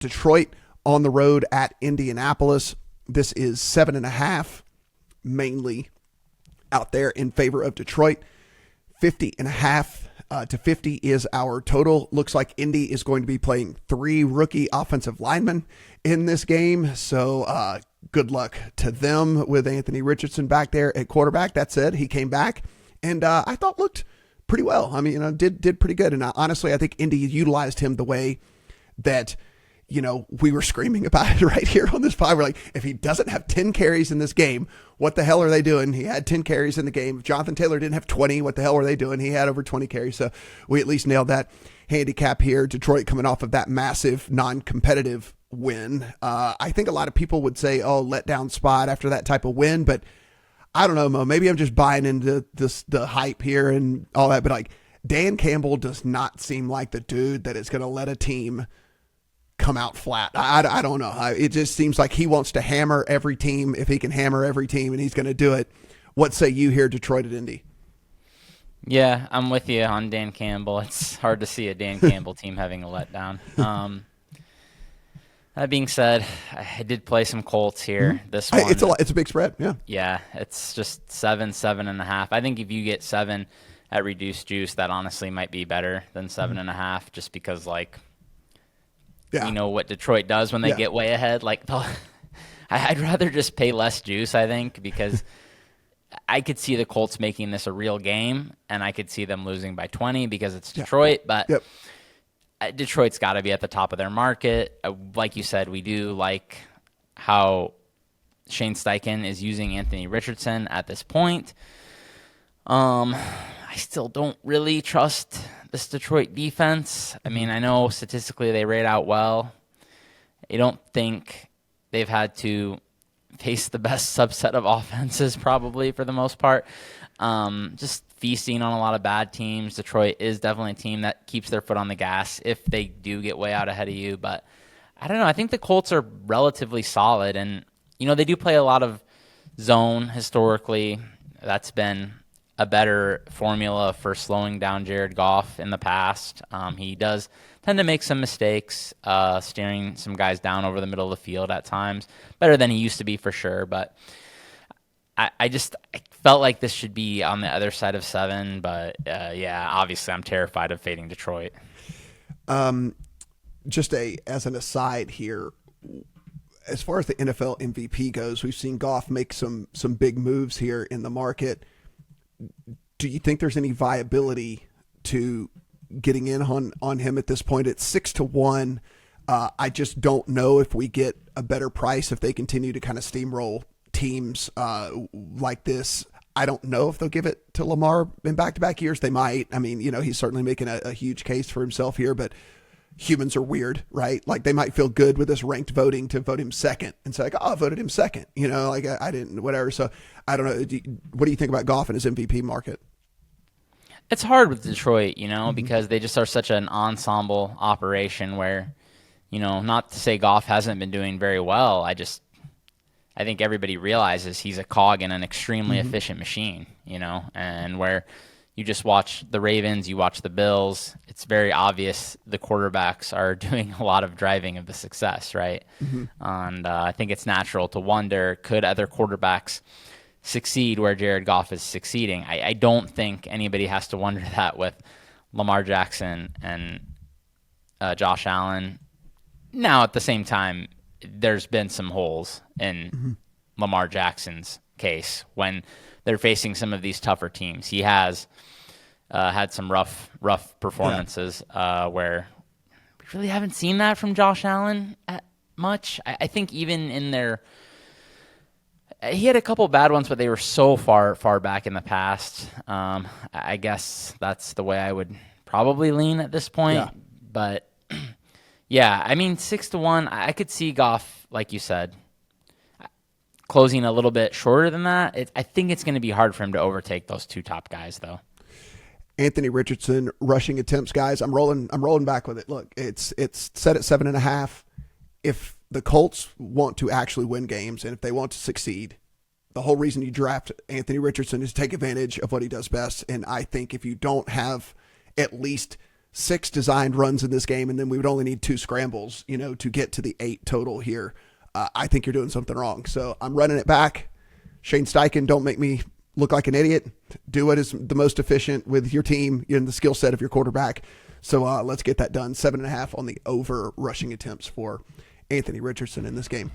Detroit on the road at Indianapolis. This is 7.5, mainly out there in favor of Detroit. 50.5 to 50 is our total. Looks like Indy is going to be playing 3 rookie offensive linemen in this game. So good luck to them with Anthony Richardson back there at quarterback. That said, he came back and I thought looked pretty well. I mean, did pretty good. And honestly, I think Indy utilized him the way that, we were screaming about it right here on this pod. We're like, if he doesn't have 10 carries in this game, what the hell are they doing? He had 10 carries in the game. If Jonathan Taylor didn't have 20, what the hell were they doing? He had over 20 carries. So we at least nailed that handicap here. Detroit coming off of that massive non-competitive win. I think a lot of people would say, let down spot after that type of win, but I don't know, Mo. Maybe I'm just buying into the hype here and all that, but like Dan Campbell does not seem like the dude that is going to let a team come out flat. I don't know. It just seems like he wants to hammer every team if he can hammer every team, and he's going to do it. What say you here, Detroit at Indy? Yeah, I'm with you on Dan Campbell. It's hard to see a Dan Campbell team having a letdown. That being said, I did play some Colts here. Mm-hmm. This one, it's a big spread. Yeah. Yeah, it's just 7.5. I think if you get 7 at reduced juice, that honestly might be better than 7.5, just because you know what Detroit does when they get way ahead. I'd rather just pay less juice, I think, because I could see the Colts making this a real game, and I could see them losing by 20 because it's Detroit. But Detroit's got to be at the top of their market. Like you said, we do like how Shane Steichen is using Anthony Richardson at this point. I still don't really trust this Detroit defense. I mean, I know statistically they rate out well. I don't think they've had to face the best subset of offenses probably for the most part. Just feasting on a lot of bad teams. Detroit is definitely a team that keeps their foot on the gas if they do get way out ahead of you. But I don't know. I think the Colts are relatively solid. And, they do play a lot of zone historically. That's been a better formula for slowing down Jared Goff in the past. He does tend to make some mistakes, steering some guys down over the middle of the field at times. Better than he used to be for sure, but I felt like this should be on the other side of 7, but obviously I'm terrified of fading Detroit. Just as an aside here, as far as the NFL MVP goes, we've seen Goff make some big moves here in the market. Do you think there's any viability to getting in on him at this point? It's 6-1. I just don't know if we get a better price if they continue to kind of steamroll teams like this. I don't know if they'll give it to Lamar in back-to-back years. They might. I mean, he's certainly making a huge case for himself here, but humans are weird, right? Like they might feel good with this ranked voting to vote him second and say I voted him second, I didn't, whatever. So I don't know. What do you think about Goff in his MVP market? It's hard with Detroit, because they just are such an ensemble operation where, not to say Goff hasn't been doing very well. I think everybody realizes he's a cog in an extremely efficient machine, and where you just watch the Ravens, you watch the Bills, it's very obvious the quarterbacks are doing a lot of driving of the success, right? Mm-hmm. And I think it's natural to wonder, could other quarterbacks succeed where Jared Goff is succeeding? I don't think anybody has to wonder that with Lamar Jackson and Josh Allen. Now, at the same time, there's been some holes in Lamar Jackson's case when they're facing some of these tougher teams. He has had some rough performances where we really haven't seen that from Josh Allen much. I think even in their he had a couple bad ones, but they were so far back in the past. I guess that's the way I would probably lean at this point. Yeah. But yeah, I mean 6-1. I could see Goff, like you said, closing a little bit shorter than that. I think it's going to be hard for him to overtake those two top guys, though. Anthony Richardson rushing attempts, guys. I'm rolling back with it. Look, it's set at 7.5. If the Colts want to actually win games and if they want to succeed, the whole reason you draft Anthony Richardson is to take advantage of what he does best. And I think if you don't have at least 6 designed runs in this game, and then we would only need 2 scrambles, to get to the 8 total here. I think you're doing something wrong. So I'm running it back. Shane Steichen, don't make me look like an idiot. Do what is the most efficient with your team and the skill set of your quarterback. So let's get that done. 7.5 on the over rushing attempts for Anthony Richardson in this game.